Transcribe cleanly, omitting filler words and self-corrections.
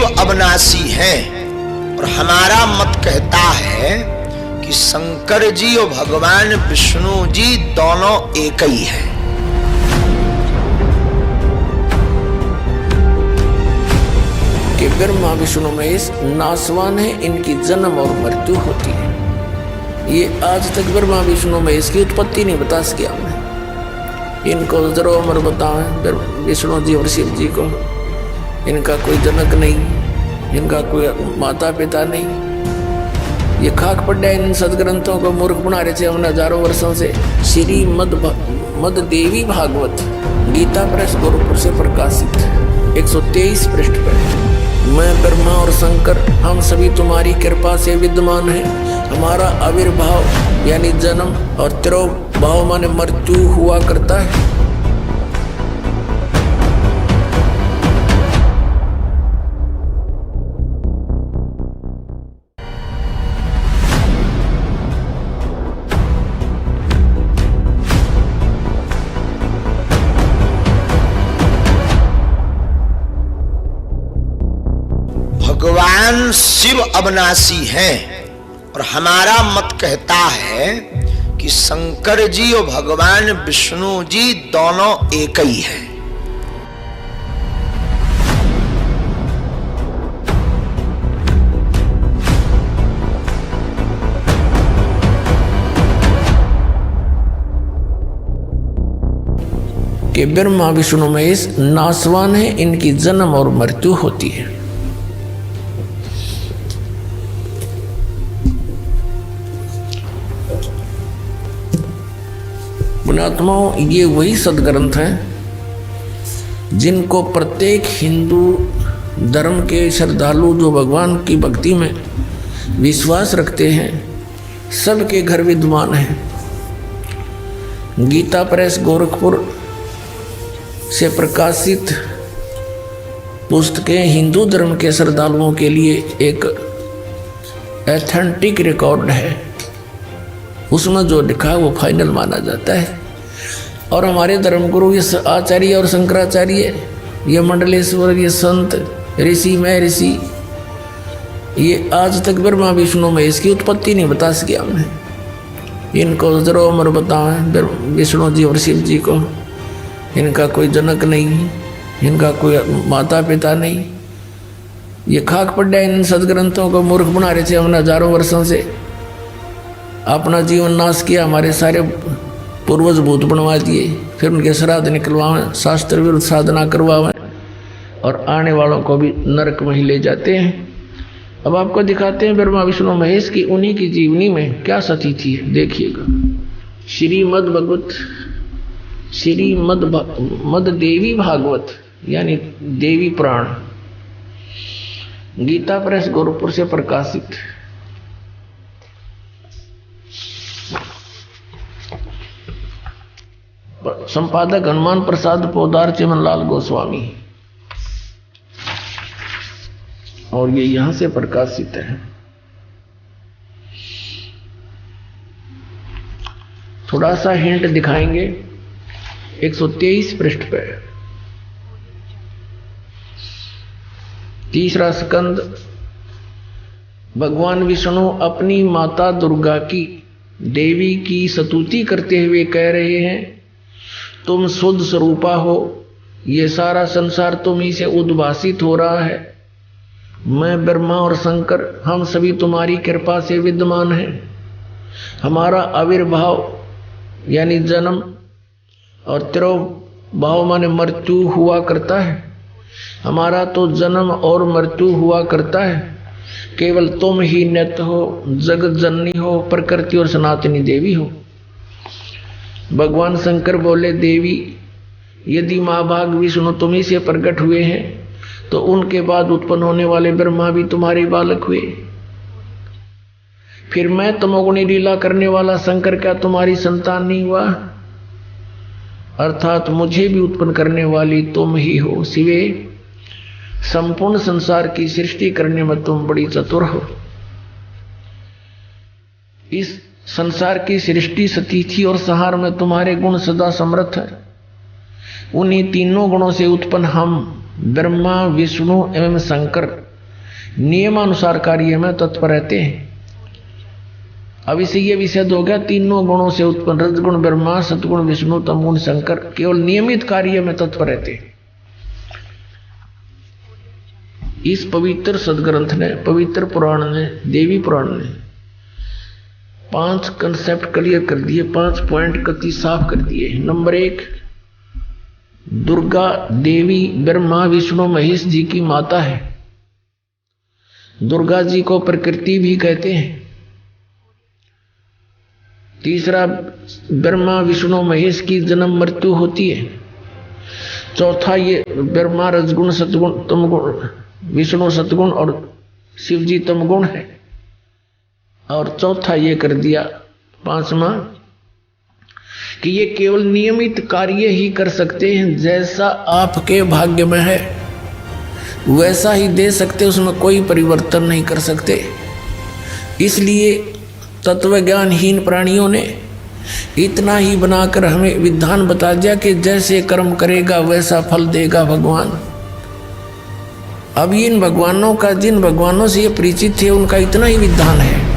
शिव अविनाशी हैं और हमारा मत कहता है कि शंकर जी और भगवान विष्णु जी दोनों एक ही हैं। कि ब्रह्मा विष्णु महेश नासवान है, इनकी जन्म और मृत्यु होती है। ये आज तक ब्रह्मा विष्णु महेश की उत्पत्ति नहीं बता सके हमने। इनको जरूर अमर बताएं विष्णु जी और शिव जी को। इनका कोई जनक नहीं, इनका कोई माता पिता नहीं। ये खाक पड्डा इन सदग्रंथों को मूर्ख बना रहे थे हमने हजारों वर्षों से। श्री मद देवी भागवत गीता प्रेस गोरखपुर से प्रकाशित 123 पृष्ठ पर। मैं ब्रह्मा और शंकर हम सभी तुम्हारी कृपा से विद्यमान हैं। हमारा आविर्भाव यानी जन्म और तिरोभाव माने मृत्यु हुआ करता है। भगवान शिव अविनाशी हैं और हमारा मत कहता है कि शंकर जी और भगवान विष्णु जी दोनों एक ही हैं। कि ब्रह्मा विष्णु महेश नासवान है, इनकी जन्म और मृत्यु होती है। पुण्यात्माओं, ये वही सदग्रंथ हैं जिनको प्रत्येक हिंदू धर्म के श्रद्धालु जो भगवान की भक्ति में विश्वास रखते हैं सबके घर विद्यमान है। गीता प्रेस गोरखपुर से प्रकाशित पुस्तकें हिंदू धर्म के श्रद्धालुओं के लिए एक एथेंटिक रिकॉर्ड है। उसमें जो लिखा है वो फाइनल माना जाता है। और हमारे धर्मगुरु ये आचार्य और शंकराचार्य, ये मंडलेश्वर, ये संत ऋषि महर्षि, ये आज तक ब्रह्मा विष्णु महेश की उत्पत्ति नहीं बता सके हमने। इनको जरूर अमर बताएं विष्णु जी और शिव जी को। इनका कोई जनक नहीं, इनका कोई माता पिता नहीं। ये खाक पड्डा इन सदग्रंथों को मूर्ख बना रहे थे हमने हजारों वर्षों से। अपना जीवन नाश किया, हमारे सारे पूर्वज भूत बनवा दिए, फिर उनके श्राद्ध निकलवाएं, शास्त्र विरुद्ध साधना करवाएं और आने वालों को भी नरक में ही ले जाते हैं। अब आपको दिखाते हैं ब्रह्मा विष्णु महेश की उन्हीं की जीवनी में क्या सती थी। देखिएगा, श्रीमद भगवत मद देवी भागवत यानी देवी पुराण गीता प्रेस गोरखपुर से प्रकाशित संपादक हनुमान प्रसाद पोदार चिमनलाल गोस्वामी, और ये यहां से प्रकाशित है। थोड़ा सा हिंट दिखाएंगे 123 पृष्ठ पे। तीसरा स्कंद। भगवान विष्णु अपनी माता दुर्गा की देवी की स्तुति करते हुए कह रहे हैं, तुम शुद्ध स्वरूपा हो, ये सारा संसार तुम ही से उद्भासित हो रहा है। मैं ब्रह्मा और शंकर हम सभी तुम्हारी कृपा से विद्यमान हैं। हमारा आविर्भाव यानी जन्म और तिरोभाव माने मृत्यु हुआ करता है। हमारा तो जन्म और मृत्यु हुआ करता है। केवल तुम ही नित्य हो, जगत जननी हो, प्रकृति और सनातनी देवी हो। भगवान शंकर बोले, देवी यदि महाभाग विष्णु तुम ही से प्रकट हुए हैं तो उनके बाद उत्पन्न होने वाले ब्रह्मा भी तुम्हारे बालक हुए। फिर मैं तमोगुणी लीला करने वाला शंकर क्या तुम्हारी संतान नहीं हुआ? अर्थात मुझे भी उत्पन्न करने वाली तुम ही हो। शिवे, संपूर्ण संसार की सृष्टि करने में तुम बड़ी चतुर हो। इस संसार की सृष्टि सतीथि और संहार में तुम्हारे गुण सदा समर्थ है। उन्हीं तीनों गुणों से उत्पन्न हम ब्रह्मा विष्णु एवं शंकर नियमानुसार कार्य में तत्पर रहते हैं। अब इसे ये विषय हो गया, तीनों गुणों से उत्पन्न रजगुण ब्रह्मा, सतगुण विष्णु, तमगुण शंकर केवल नियमित कार्य में तत्पर रहते हैं। इस पवित्र सदग्रंथ ने, पवित्र पुराण ने, देवी पुराण ने 5 कंसेप्ट क्लियर कर दिए, 5 पॉइंट कति साफ कर दिए। नंबर 1, दुर्गा देवी ब्रह्मा विष्णु महेश जी की माता है। दुर्गा जी को प्रकृति भी कहते हैं। तीसरा, ब्रह्मा विष्णु महेश की जन्म मृत्यु होती है। चौथा, ये ब्रह्मा रजगुण सतगुण तमगुण, विष्णु सतगुण और शिव जी तमगुण है। और चौथा ये कर दिया 5वां कि ये केवल नियमित कार्य ही कर सकते हैं, जैसा आपके भाग्य में है वैसा ही दे सकते, उसमें कोई परिवर्तन नहीं कर सकते। इसलिए तत्व ज्ञानहीन प्राणियों ने इतना ही बनाकर हमें विधान बता दिया कि जैसे कर्म करेगा वैसा फल देगा भगवान। अब इन भगवानों का, जिन भगवानों से ये परिचित थे, उनका इतना ही विधान है